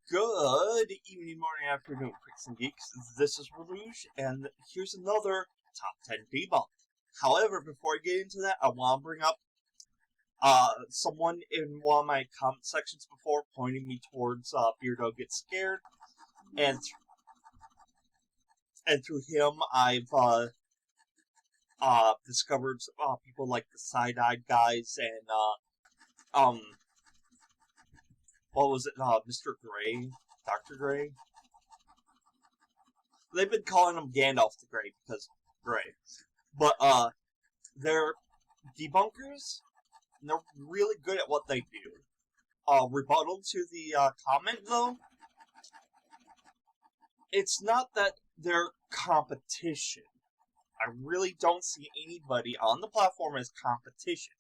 Good evening, morning, afternoon, freaks and geeks. This is Rouge, and here's another top 10 debunk. However, before I get into that, I want to bring up someone in one of my comment sections before pointing me towards Beardo Gets Scared, and through him, I've discovered people like the Side-Eyed guys and what was it? Mr. Gray? Dr. Gray? They've been calling him Gandalf the Grey because Gray. But, they're debunkers, and they're really good at what they do. Rebuttal to the, comment, though? It's not that they're competition. I really don't see anybody on the platform as competition,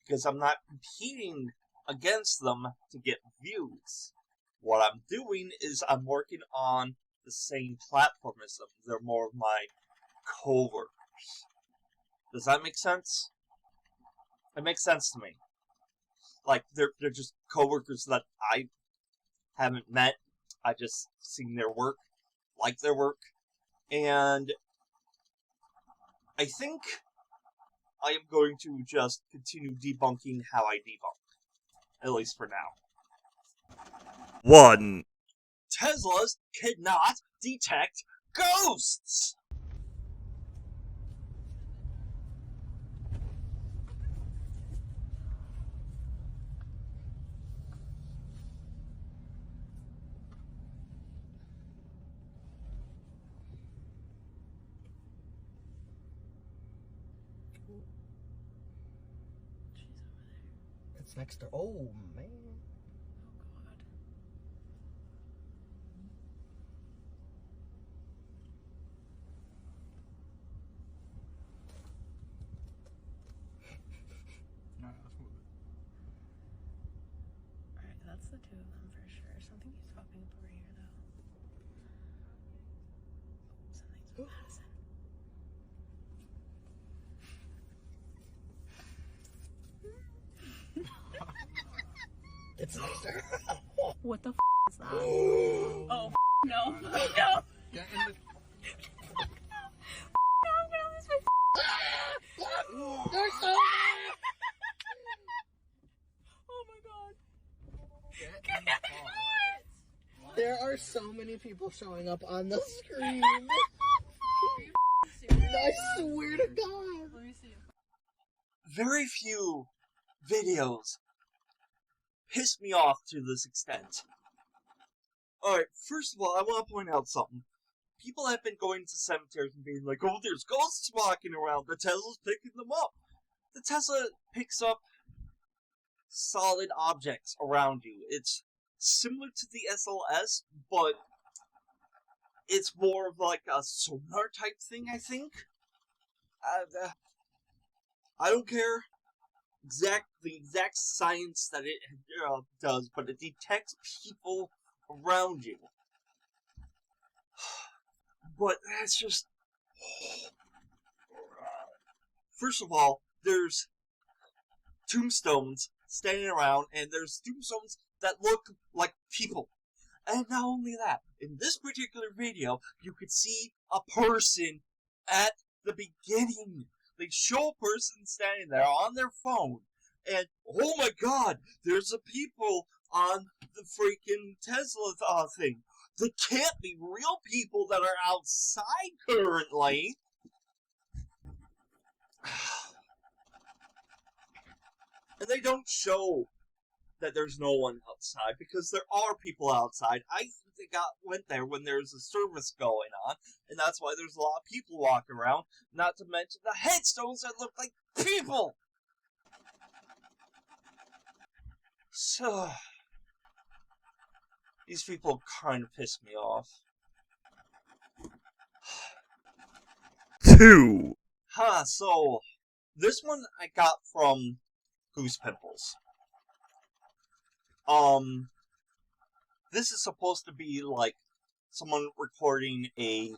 because I'm not competing against them to get views. What I'm doing is I'm working on the same platform as them. They're more of my coworkers. Does that make sense? It makes sense to me. Like, they're just coworkers that I haven't met. I just seen their work, like their work, and I think I am going to just continue debunking how I debunk. At least for now. 1. Teslas cannot detect ghosts! It's next to. Oh, man. Alright, that's the two of them for sure. Something keeps popping up over here, though. Something's with Madison. It's next to her. What the is that? Oh, no. No! Get in the. There's so many! Oh my god. Get in the car. There are so many people showing up on the screen. I swear to God. Let me see. Very few videos piss me off to this extent. Alright, first of all, I want to point out something. People have been going to cemeteries and being like, oh, there's ghosts walking around, the Tesla's picking them up. The Tesla picks up solid objects around you. It's similar to the SLS, but it's more of like a sonar type thing, I think. I don't care the exact science that it does, but it detects people around you. But that's just... First of all, there's tombstones standing around, and there's tombstones that look like people. And not only that, in this particular video, you could see a person at the beginning. They show a person standing there on their phone, and oh my god, there's a people on the freaking Tesla thing. They can't be real people that are outside currently. And they don't show that there's no one outside, because there are people outside. I think they went there when there's a service going on, and that's why there's a lot of people walking around, not to mention the headstones that look like people! So, these people kind of piss me off. 2. So, this one I got from Goose Pimples. This is supposed to be like someone recording a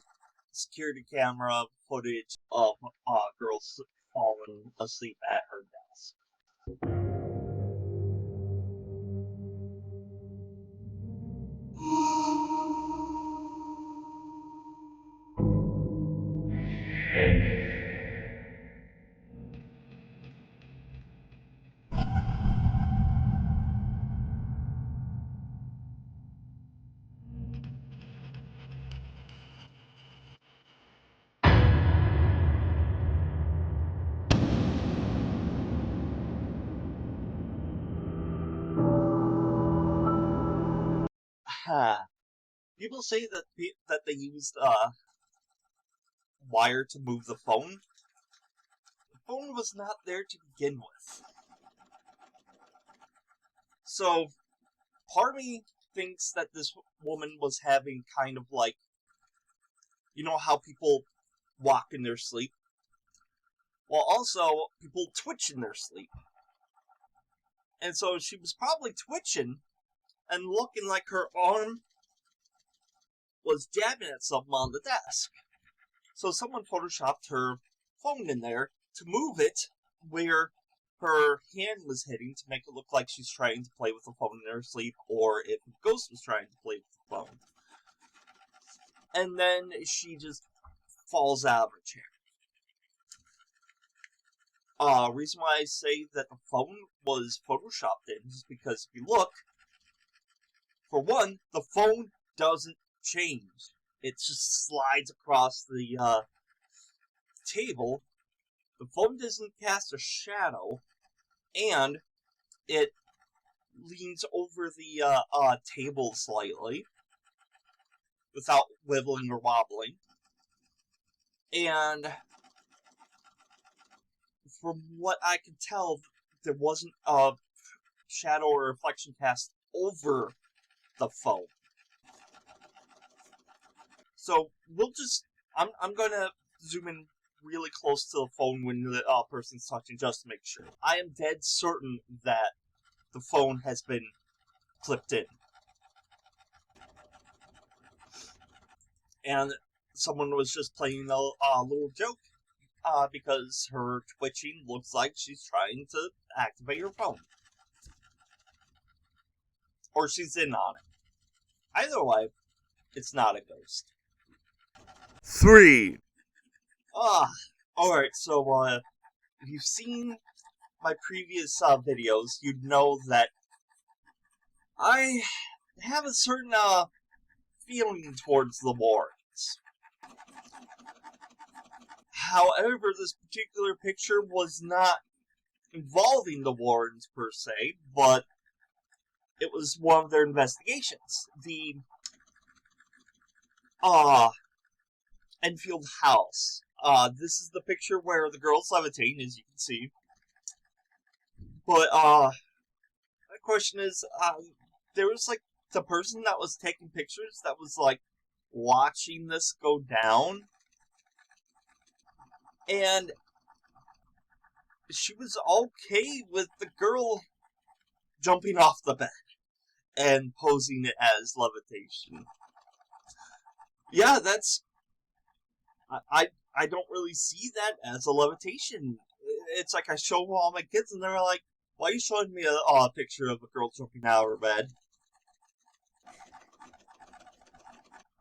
security camera footage of girls falling asleep at her desk. People say that that they used wire to move the phone. The phone was not there to begin with. So, part of me thinks that this woman was having kind of like, you know how people walk in their sleep? Well, also, people twitch in their sleep. And so she was probably twitching and looking like her arm was jabbing at something on the desk. So someone photoshopped her phone in there to move it where her hand was hitting to make it look like she's trying to play with the phone in her sleep, or if a ghost was trying to play with the phone. And then she just falls out of her chair. Reason why I say that the phone was photoshopped in is because if you look, for one, the phone doesn't change. It just slides across the table. The phone doesn't cast a shadow, and it leans over the table slightly without wibbling or wobbling. And from what I can tell, there wasn't a shadow or reflection cast over the phone. So I'm gonna zoom in really close to the phone when the person's touching just to make sure. I am dead certain that the phone has been clipped in. And someone was just playing a little joke because her twitching looks like she's trying to activate her phone. Or she's in on it. Either way, it's not a ghost. 3. Alright, so, if you've seen my previous videos, you'd know that I have a certain, feeling towards the Warrens. However, this particular picture was not involving the Warrens per se, but it was one of their investigations. The, Enfield house. This is the picture where the girl's levitating, as you can see. But, my question is, there was, like, the person that was taking pictures that was, like, watching this go down. And she was okay with the girl jumping off the bed and posing it as levitation. Yeah, that's... I don't really see that as a levitation. It's like I show all my kids and they're like, why are you showing me a picture of a girl jumping out of her bed?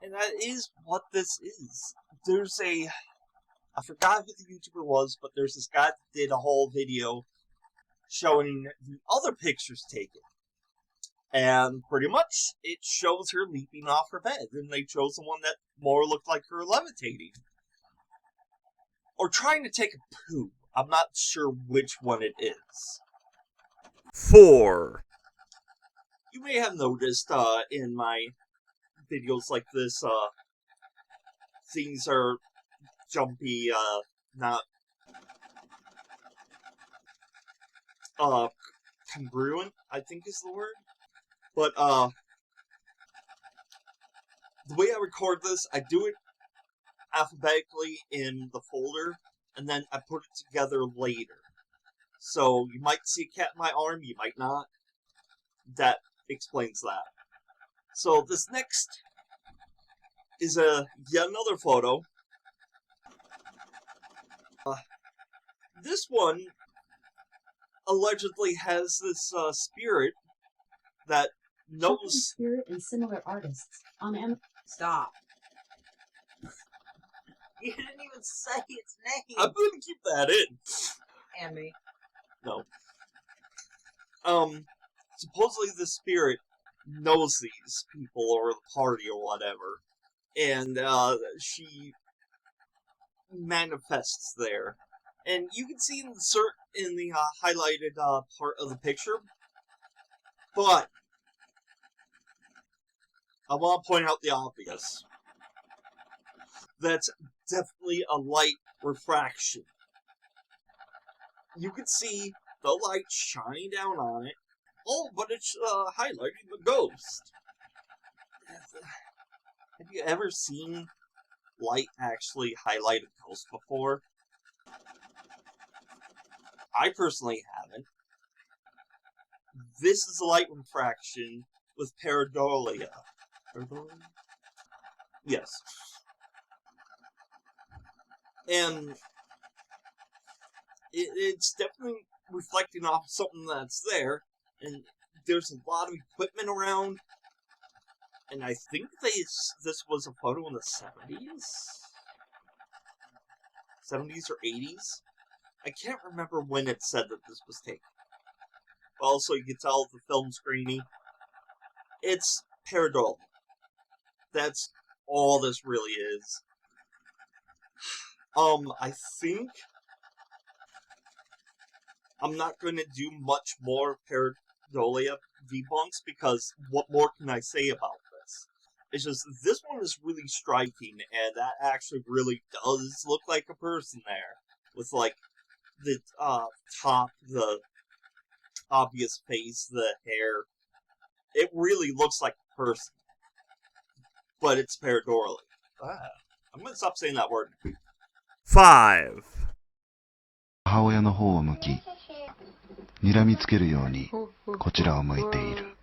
And that is what this is. There's I forgot who the YouTuber was, but there's this guy that did a whole video showing the other pictures taken. And pretty much, it shows her leaping off her bed. And they chose the one that more looked like her levitating. Or trying to take a poo. I'm not sure which one it is. 4. You may have noticed in my videos like this, things are jumpy, not congruent, I think is the word. But the way I record this, I do it alphabetically in the folder, and then I put it together later. So you might see a cat in my arm, you might not. That explains that. So this next is yet another photo. This one allegedly has this spirit that knows... Spirit and similar artists on Amazon. Stop. You didn't even say its name. I'm gonna keep that in. And me. No. Supposedly the spirit knows these people or the party or whatever, and she manifests there, and you can see in the highlighted part of the picture. But I want to point out the obvious. That's definitely a light refraction. You can see the light shining down on it. Oh, but it's highlighting the ghost. Have you ever seen light actually highlight a ghost before? I personally haven't. This is a light refraction with pareidolia. Yes. And it's definitely reflecting off something that's there, and there's a lot of equipment around, and I think this was a photo in the 70s or 80s. I can't remember when it said that this was taken. Also, you can tell the film's grainy. It's pareidolia. That's all this really is. I think I'm not going to do much more pareidolia debunks because what more can I say about this? It's just, this one is really striking, and that actually really does look like a person there. With, like, the top, the obvious face, the hair. It really looks like a person. But it's pareidolia. I'm going to stop saying that word. 5. 母親の方を向き、睨みつけるようにこちらを向いている。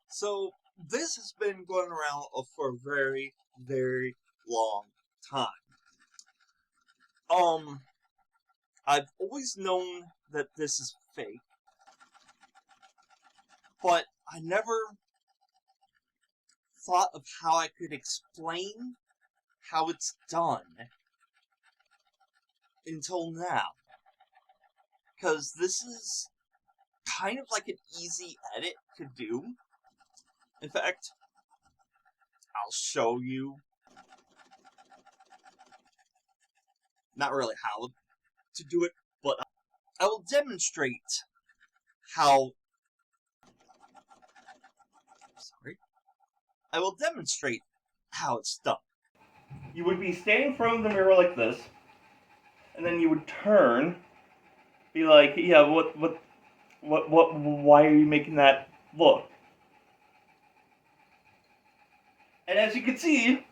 So, this has been going around for a very, very long time. I've always known that this is fake, but I never thought of how I could explain how it's done until now. Because this is kind of like an easy edit to do. In fact, I'll show you. Not really how to do it, but I will demonstrate how... Sorry. I will demonstrate how it's done. You would be standing in front of the mirror like this, and then you would turn, be like, yeah, why are you making that look? And as you can see,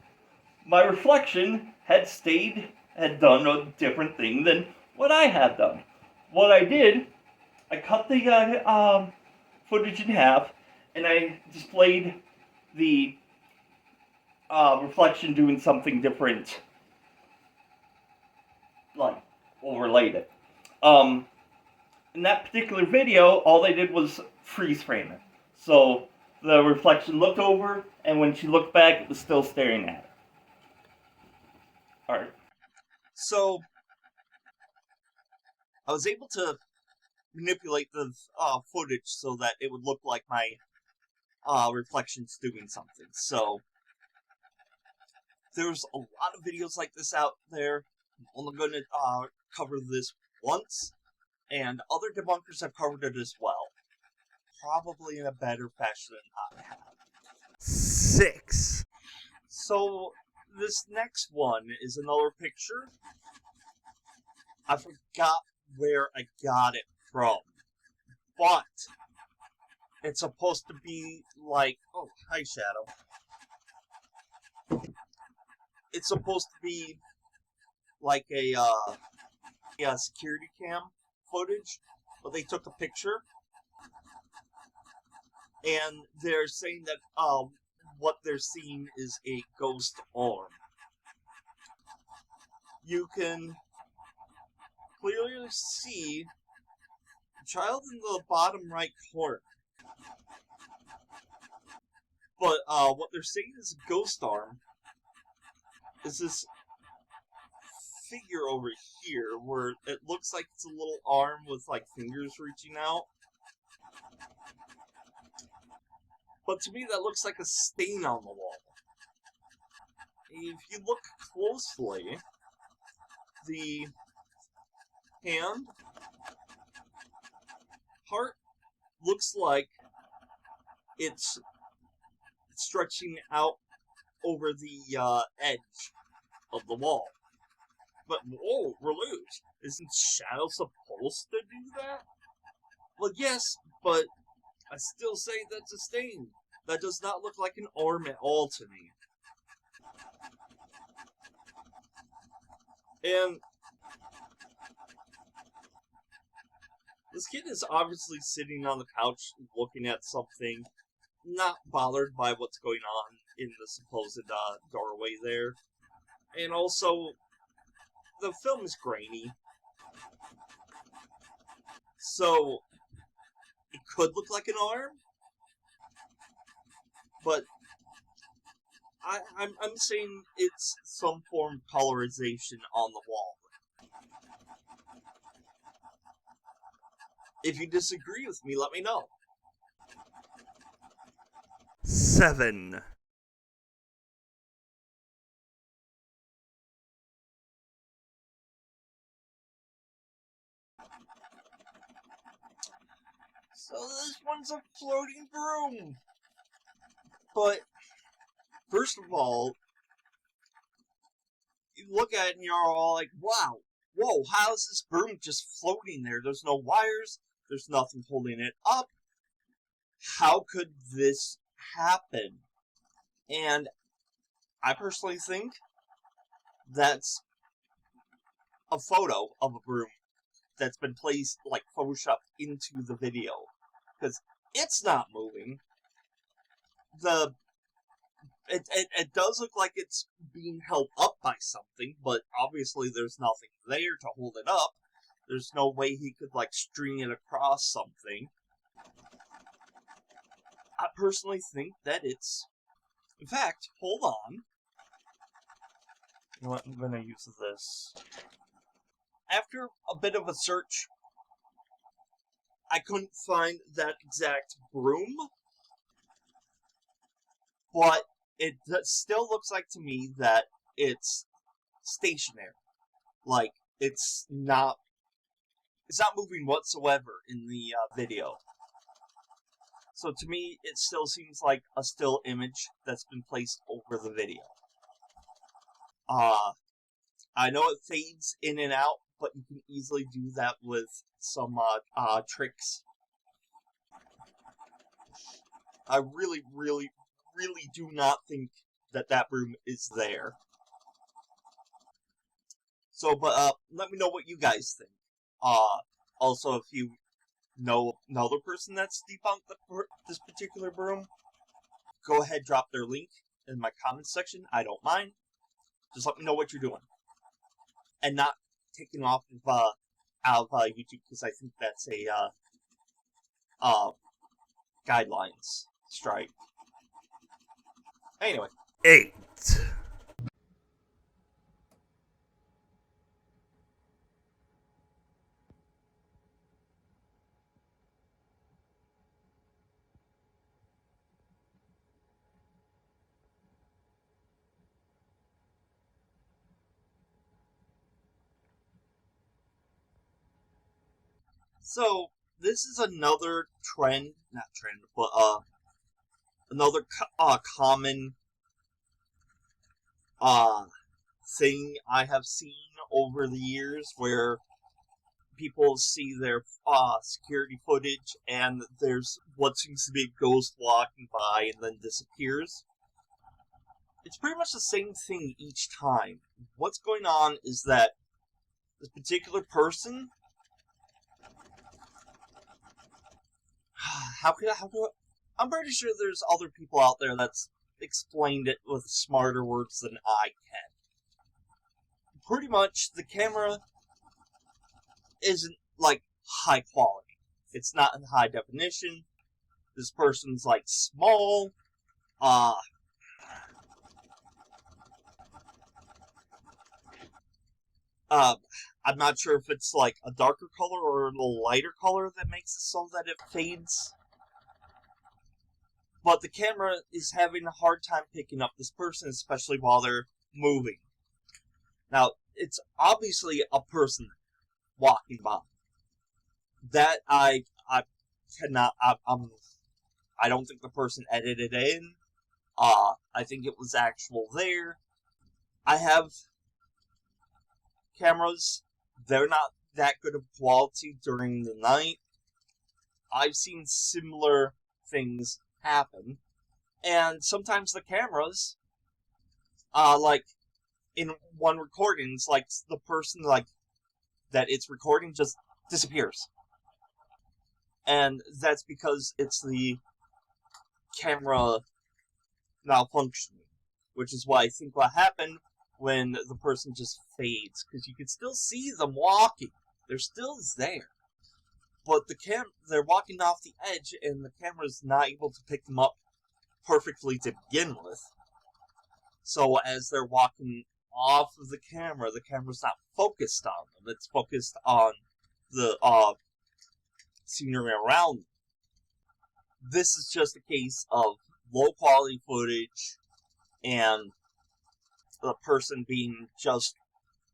my reflection had done a different thing than what I had done. What I did, I cut the footage in half, and I displayed the reflection doing something different, like overlaid it. In that particular video, all they did was freeze frame it. So the reflection looked over, and when she looked back, it was still staring at her. Alright. So, I was able to manipulate the footage so that it would look like my reflection's doing something. So, there's a lot of videos like this out there. I'm only going to cover this once, and other debunkers have covered it as well. Probably in a better fashion than I have. 6. So, this next one is another picture. I forgot where I got it from. But it's supposed to be like... Oh, hi, Shadow. It's supposed to be like a security cam footage, but they took a picture, and they're saying that what they're seeing is a ghost arm. You can clearly see the child in the bottom right corner. But what they're saying is a ghost arm is this figure over here where it looks like it's a little arm with like fingers reaching out. But to me that looks like a stain on the wall. If you look closely, the hand part looks like it's stretching out over the edge of the wall. But, whoa, we're loose. Isn't shadow supposed to do that? Well, yes, but I still say that's a stain. That does not look like an arm at all to me. And this kid is obviously sitting on the couch looking at something, not bothered by what's going on in the supposed doorway there. And also, the film is grainy. So, it could look like an arm, but I'm saying it's some form of colorization on the wall. If you disagree with me, let me know. 7. So this one's a floating broom. But, first of all, you look at it and you're all like, wow, whoa, how is this broom just floating there? There's no wires, there's nothing holding it up. How could this happen? And I personally think that's a photo of a broom that's been placed, like, photoshopped into the video. Because it's not moving. It does look like it's being held up by something, but obviously there's nothing there to hold it up. There's no way he could, like, string it across something. I personally think that it's... In fact, hold on. You know what, I'm gonna use this. After a bit of a search, I couldn't find that exact broom, but it still looks like to me that it's stationary. Like, it's not moving whatsoever in the video. So to me, it still seems like a still image that's been placed over the video. I know it fades in and out, but you can easily do that with some tricks. I really, really, really do not think that that broom is there. So, but let me know what you guys think. Also, if you know another person that's debunked this particular broom, go ahead, drop their link in my comments section. I don't mind. Just let me know what you're doing. And not taking off of, out of YouTube, because I think that's a guidelines strike. Anyway. 8. So, this is another trend, not trend, but another common thing I have seen over the years where people see their security footage and there's what seems to be a ghost walking by and then disappears. It's pretty much the same thing each time. What's going on is that this particular person... I'm pretty sure there's other people out there that's explained it with smarter words than I can. Pretty much, the camera isn't, like, high quality. It's not in high definition. This person's, like, small. I'm not sure if it's like a darker color or a lighter color that makes it so that it fades. But the camera is having a hard time picking up this person, especially while they're moving. Now, it's obviously a person walking by. That I cannot. I don't think the person edited in. I think it was actual there. I have cameras. They're not that good of quality during the night. I've seen similar things happen. And sometimes the cameras, like, in one recording, it's like the person, like, that it's recording just disappears. And that's because it's the camera malfunctioning. Which is why I think what happened when the person just fades. Because you can still see them walking. They're still there. But they're walking off the edge, and the camera's not able to pick them up perfectly to begin with. So as they're walking off of the camera's not focused on them. It's focused on the scenery around them. This is just a case of low quality footage and the person being just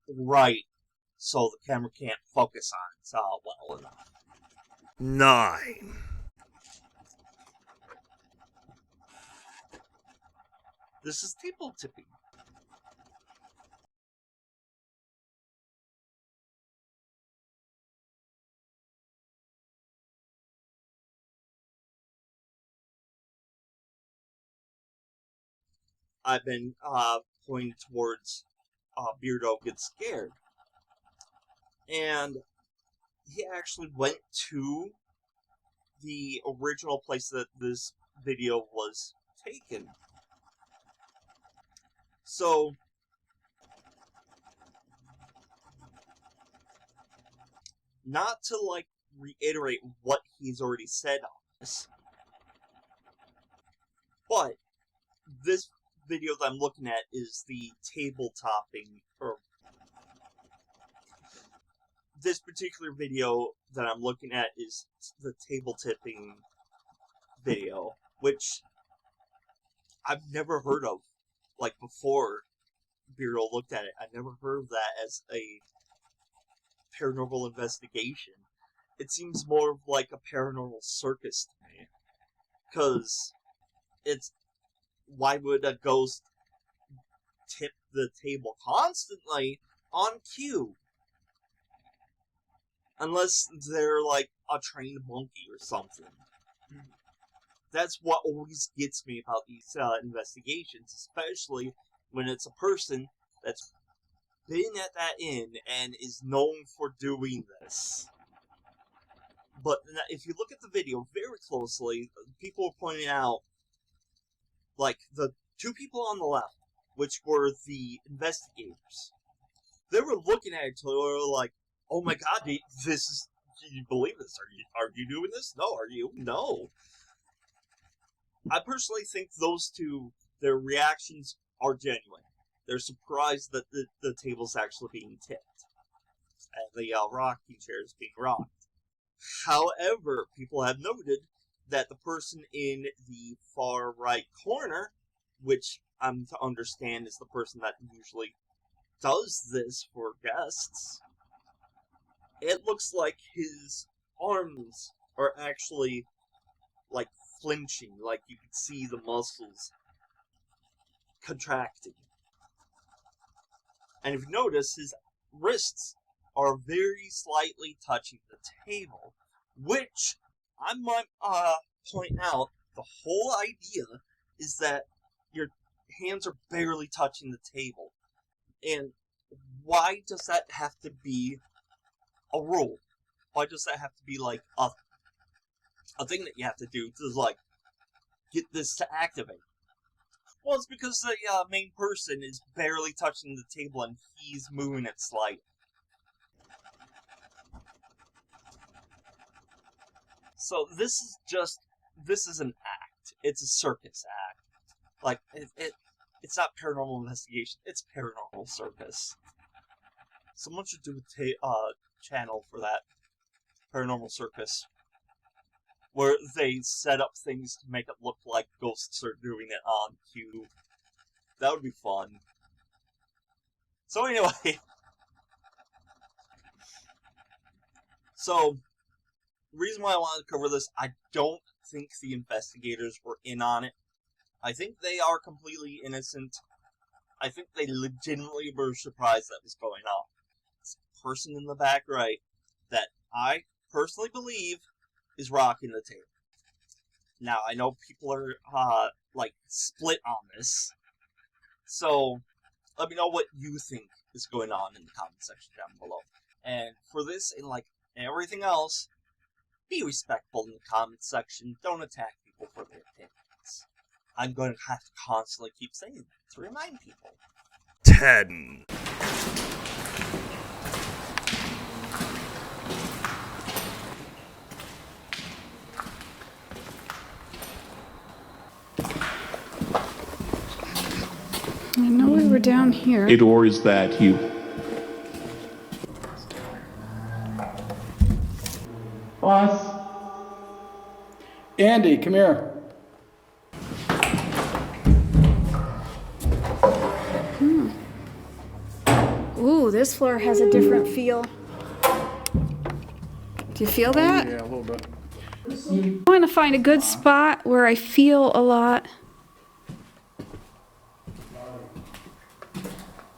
right so the camera can't focus on it well enough. 9. This is table tipping. I've been pointing towards Beardo Gets Scared. And he actually went to the original place that this video was taken. So, not to, like, reiterate what he's already said on this, but this video that I'm looking at is the table topping, or this particular video that I'm looking at is the table tipping video, which I've never heard of. Like, before Beardo looked at it, I never heard of that as a paranormal investigation. It seems more of like a paranormal circus to me. Because why would a ghost tip the table constantly on cue? Unless they're like a trained monkey or something. That's what always gets me about these investigations, especially when it's a person that's been at that inn and is known for doing this. But if you look at the video very closely, people are pointing out, like, the two people on the left, which were the investigators. They were looking at each other like, oh my god, do you believe this? Are you doing this? No, are you? No. I personally think those two, their reactions are genuine. They're surprised that the table's actually being tipped. And the rocking chair is being rocked. However, people have noted that the person in the far right corner, which I'm to understand is the person that usually does this for guests, it looks like his arms are actually, like, flinching, like you can see the muscles contracting. And if you notice, his wrists are very slightly touching the table, which I might point out, the whole idea is that your hands are barely touching the table. And why does that have to be a rule? Why does that have to be like a thing that you have to do to, like, get this to activate? Well, it's because the main person is barely touching the table and he's moving it slightly. So this is an act. It's a circus act. Like, it's not paranormal investigation, it's paranormal circus. Someone should do a channel for that. Paranormal circus. Where they set up things to make it look like ghosts are doing it on cue. That would be fun. So anyway. So, the reason why I wanted to cover this, I don't think the investigators were in on it. I think they are completely innocent. I think they legitimately were surprised that was going on. It's a person in the back right that I personally believe is rocking the tape. Now, I know people are, split on this. So, let me know what you think is going on in the comment section down below. And for this, and everything else, be respectful in the comment section. Don't attack people for their opinions. I'm going to have to constantly keep saying that to remind people. 10. I know we were down here. Or is that you? Boss. Andy, come here. Ooh, this floor has a different feel. Do you feel that? Yeah, a little bit. I want to find a good spot where I feel a lot.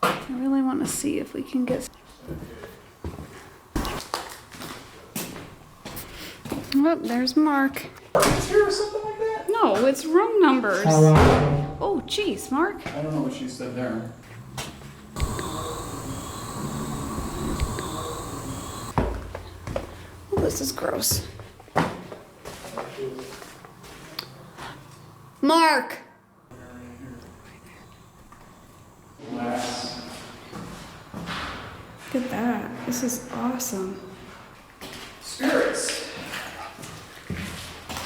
I really want to see if we can get... Oh, there's Mark. Here or something like that? No, it's room numbers. Oh, jeez, Mark. I don't know what she said there. Oh, this is gross. Mark! Look at that. This is awesome. Spirits.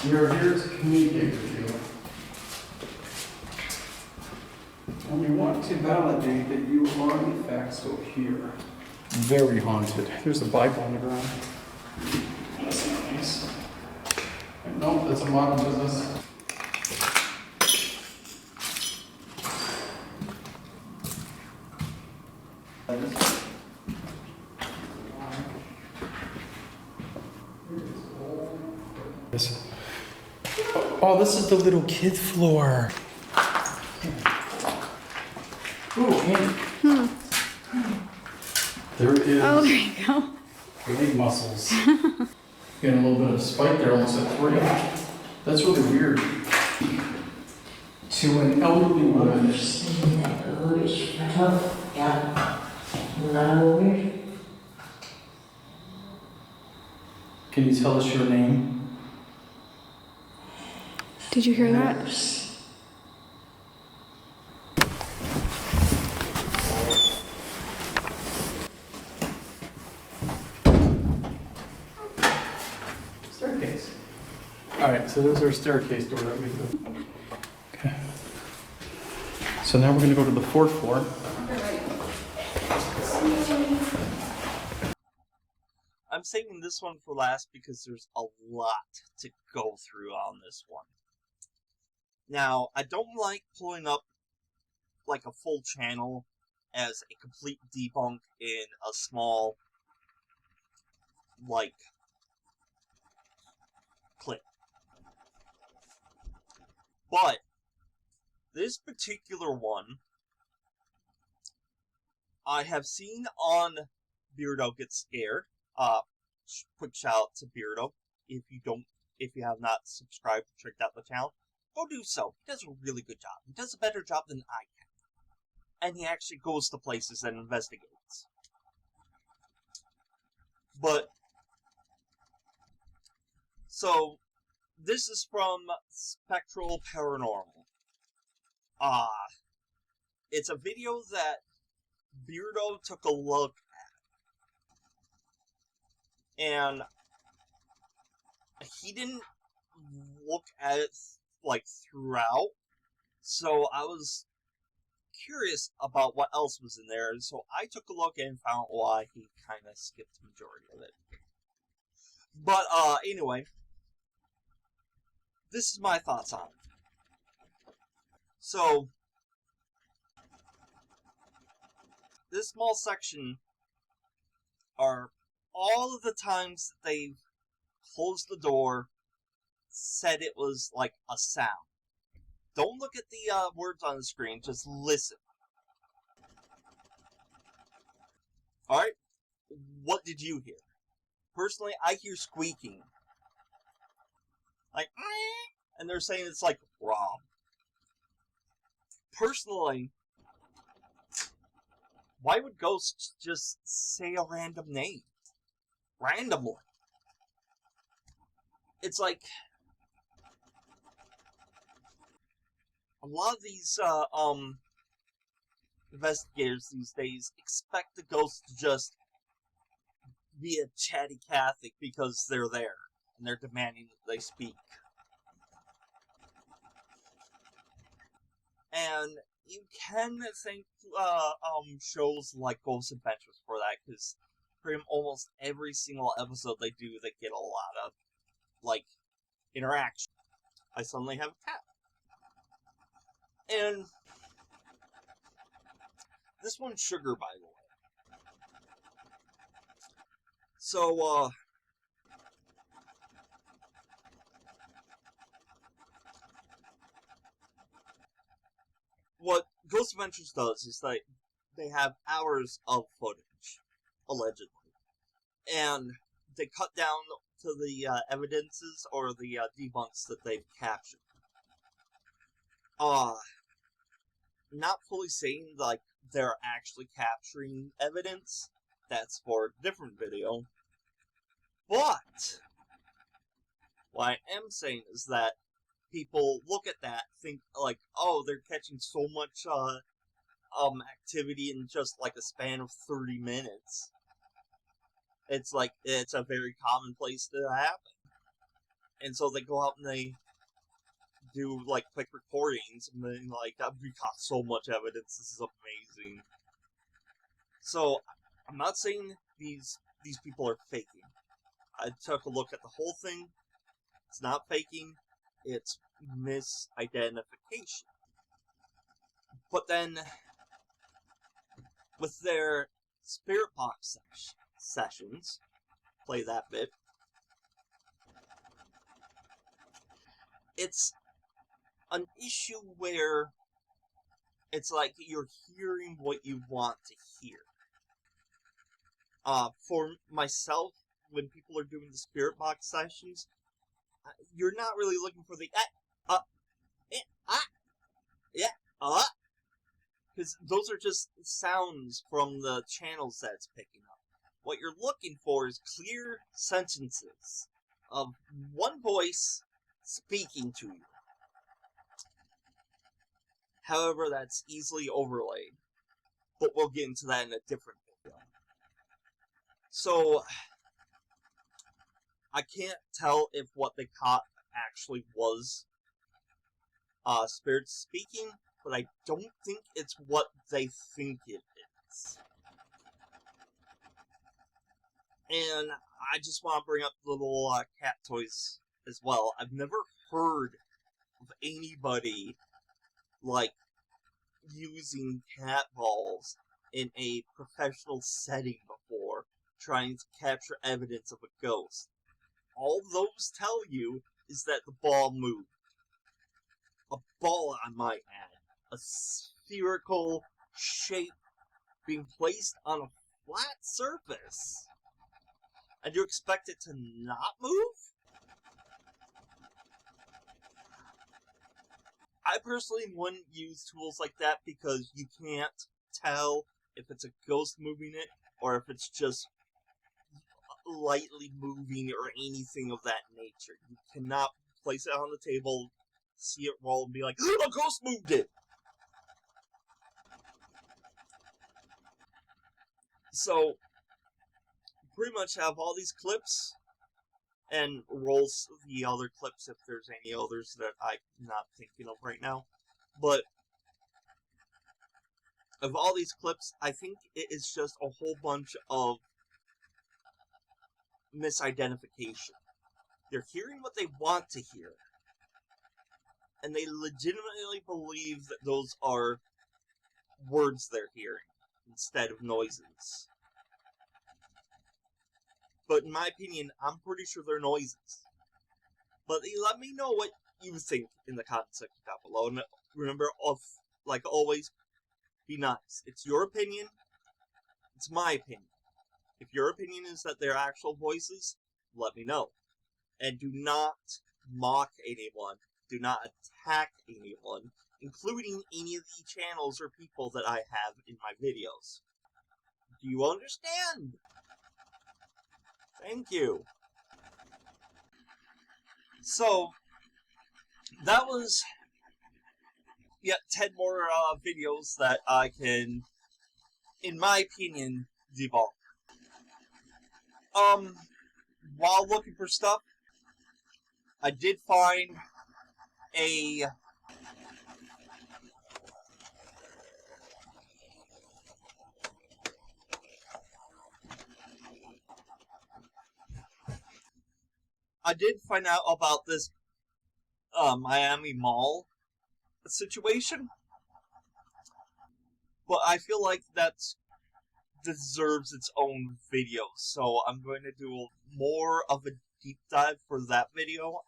We are here to communicate with you. And we want to validate that you are in fact still here. Very haunted. There's a Bible on the ground. That's not nice. No, that's a modern business. Oh, this is the little kid floor. Ooh, Andy. There is Oh, there you go. leg muscles. Getting a little bit of spike there, almost at 3. That's really weird. To an elderly woman. Can you tell us your name? Did you hear that? Staircase. Alright, so there's our staircase door that we do. Okay. So now we're going to go to the 4th floor. I'm saving this one for last because there's a lot to go through on this one. Now, I don't like pulling up a full channel as a complete debunk in a small, clip. But, this particular one, I have seen on Beardo Gets Scared. Quick shout out to Beardo. If you have not subscribed or checked out the channel, go do so. He does a really good job. He does a better job than I can. And he actually goes to places and investigates. But, so, this is from Spectral Paranormal. It's a video that Beardo took a look at. And he didn't look at it, throughout. So I was curious about what else was in there, and so I took a look and found why he kind of skipped the majority of it. But anyway, this is my thoughts on it. So this small section are all of the times that they've closed the door, said it was like a sound. Don't look at the words on the screen, just listen. Alright? What did you hear? Personally, I hear squeaking. Like, and they're saying it's like Rob. Personally, why would ghosts just say a random name? Randomly. It's like a lot of these investigators these days expect the ghosts to just be a chatty Catholic because they're there and they're demanding that they speak. And you can thank shows like Ghost Adventures for that, because pretty much almost every single episode they do, they get a lot of like interaction. I suddenly have a cat. And this one's Sugar, by the way. So, what Ghost Adventures does is that they have hours of footage, allegedly. And they cut down to the evidences or the debunks that they've captured. Not fully saying like they're actually capturing evidence. That's for a different video. But what I am saying is that people look at that, think like, oh, they're catching so much activity in just like a span of 30 minutes. It's like it's a very common place to happen. And so they go out and they do like quick recordings and then like, we caught so much evidence, this is amazing. So I'm not saying these people are faking. I took a look at the whole thing. It's not faking, it's misidentification. But then with their spirit box sessions, play that bit. It's an issue where it's like you're hearing what you want to hear. For myself, when people are doing the spirit box sessions, you're not really looking for the because those are just sounds from the channels that it's picking up. What you're looking for is clear sentences of one voice speaking to you. However, that's easily overlaid, but we'll get into that in a different video. So, I can't tell if what they caught actually was spirits speaking, but I don't think it's what they think it is. And I just want to bring up little cat toys as well. I've never heard of anybody like using cat balls in a professional setting before, trying to capture evidence of a ghost. All those tell you is that the ball moved. A ball, I might add. A spherical shape being placed on a flat surface. And you expect it to not move? I personally wouldn't use tools like that because you can't tell if it's a ghost moving it or if it's just lightly moving or anything of that nature. You cannot place it on the table, see it roll, and be like, a ghost moved it! So, pretty much have all these clips, and rolls the other clips if there's any others that I'm not thinking of right now. But of all these clips, I think it is just a whole bunch of misidentification. They're hearing what they want to hear, and they legitimately believe that those are words they're hearing instead of noises. But in my opinion, I'm pretty sure they're noises. But let me know what you think in the comment section down below. And remember, like always, be nice. It's your opinion. It's my opinion. If your opinion is that they're actual voices, let me know. And do not mock anyone. Do not attack anyone, including any of the channels or people that I have in my videos. Do you understand? Thank you. So, that was yet 10 more videos that I can, in my opinion, debunk. While looking for stuff, I did find a out about this Miami Mall situation, but I feel like that deserves its own video, so I'm going to do more of a deep dive for that video.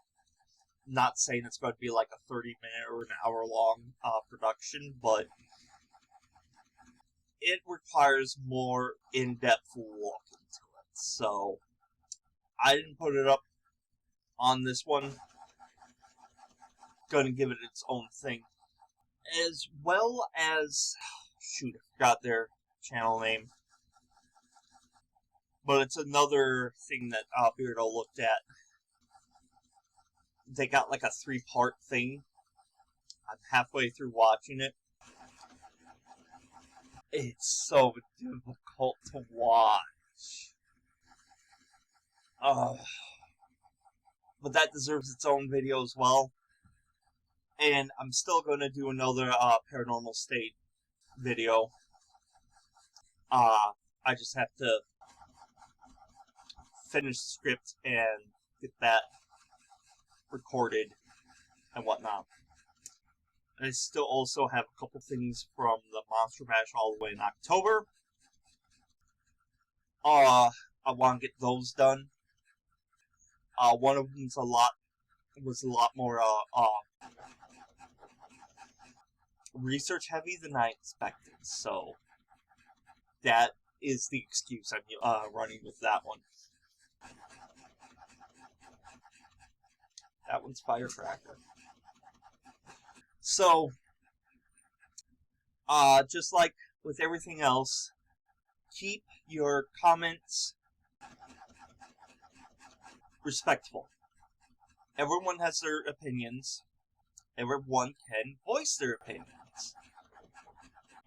Not saying it's going to be like a 30-minute or an hour-long production, but it requires more in-depth look into it, so I didn't put it up on this one. Gonna give it its own thing. As well as, shoot, I forgot their channel name. But it's another thing that Beardo looked at. They got like a 3-part thing. I'm halfway through watching it. It's so difficult to watch. But that deserves its own video as well. And I'm still going to do another Paranormal State video. I just have to finish the script and get that recorded and whatnot. I still also have a couple things from the Monster Bash all the way in October. I want to get those done. One of them's was a lot more research heavy than I expected, so that is the excuse I'm running with that one. That one's Firecracker. So, just like with everything else, keep your comments respectful. Everyone has their opinions. Everyone can voice their opinions.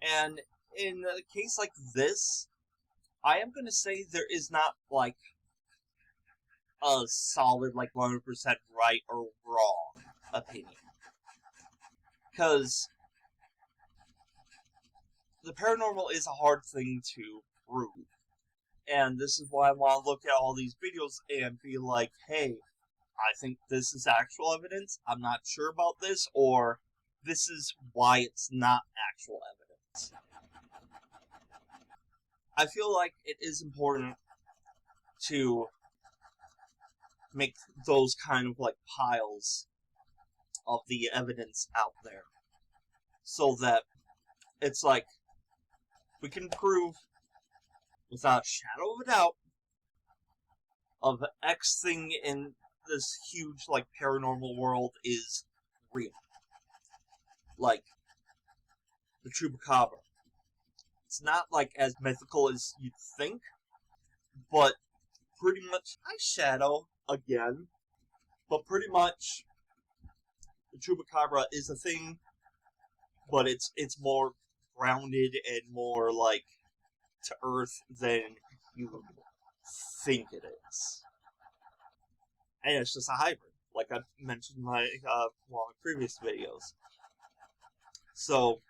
And in a case like this, I am going to say there is not, like, a solid, like, 100% right or wrong opinion. Because the paranormal is a hard thing to prove. And this is why I want to look at all these videos and be like, hey, I think this is actual evidence, I'm not sure about this, or this is why it's not actual evidence. I feel like it is important to make those kind of like piles of the evidence out there, so that it's like we can prove without a shadow of a doubt of X thing in this huge like paranormal world is real. Like the Chupacabra. It's not like as mythical as you'd think, but pretty much shadow again, but pretty much the Chupacabra is a thing, but it's more grounded and more like to earth than you think it is. And it's just a hybrid, like I mentioned in my one of my previous videos. So,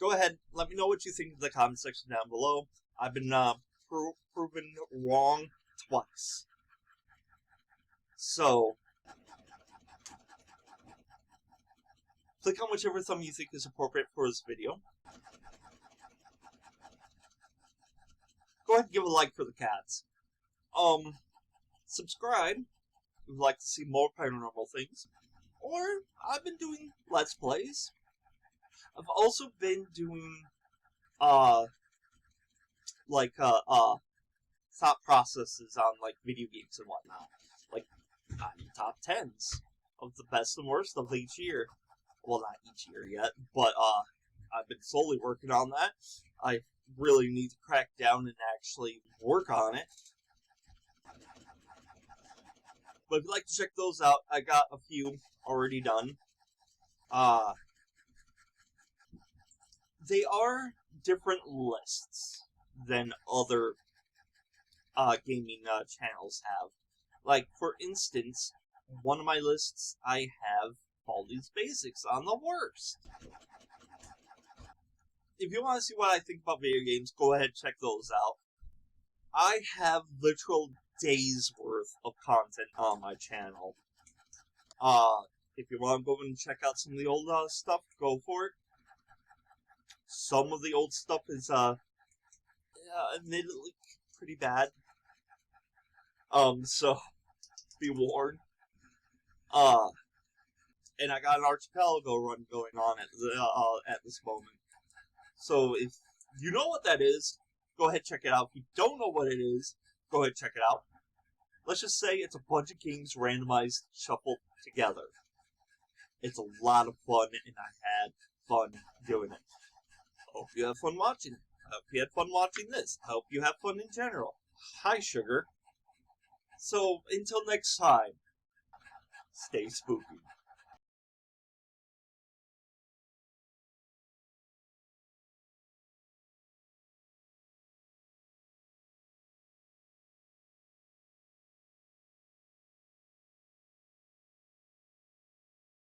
go ahead, let me know what you think in the comment section down below. I've been proven wrong twice. So, click on whichever thumb you think is appropriate for this video. Go ahead and give a like for the cats. Subscribe if you'd like to see more paranormal things. Or, I've been doing Let's Plays. I've also been doing, thought processes on, like, video games and whatnot. Like, top 10s of the best and worst of each year. Well, not each year yet, but, I've been slowly working on that. I really need to crack down and actually work on it. But if you'd like to check those out, I got a few already done. They are different lists than other gaming channels have. Like, for instance, one of my lists, I have Baldi's Basics on the worst. If you want to see what I think about video games, go ahead and check those out. I have literal days worth of content on my channel. If you want to go and check out some of the old stuff, go for it. Some of the old stuff is, admittedly pretty bad. So, be warned. And I got an archipelago run going on at this moment. So, if you know what that is, go ahead and check it out. If you don't know what it is, go ahead and check it out. Let's just say it's a bunch of games randomized, shuffled together. It's a lot of fun, and I had fun doing it. Hope you have fun watching it. Hope you had fun watching this. Hope you have fun in general. Hi, Sugar. So, until next time, stay spooky.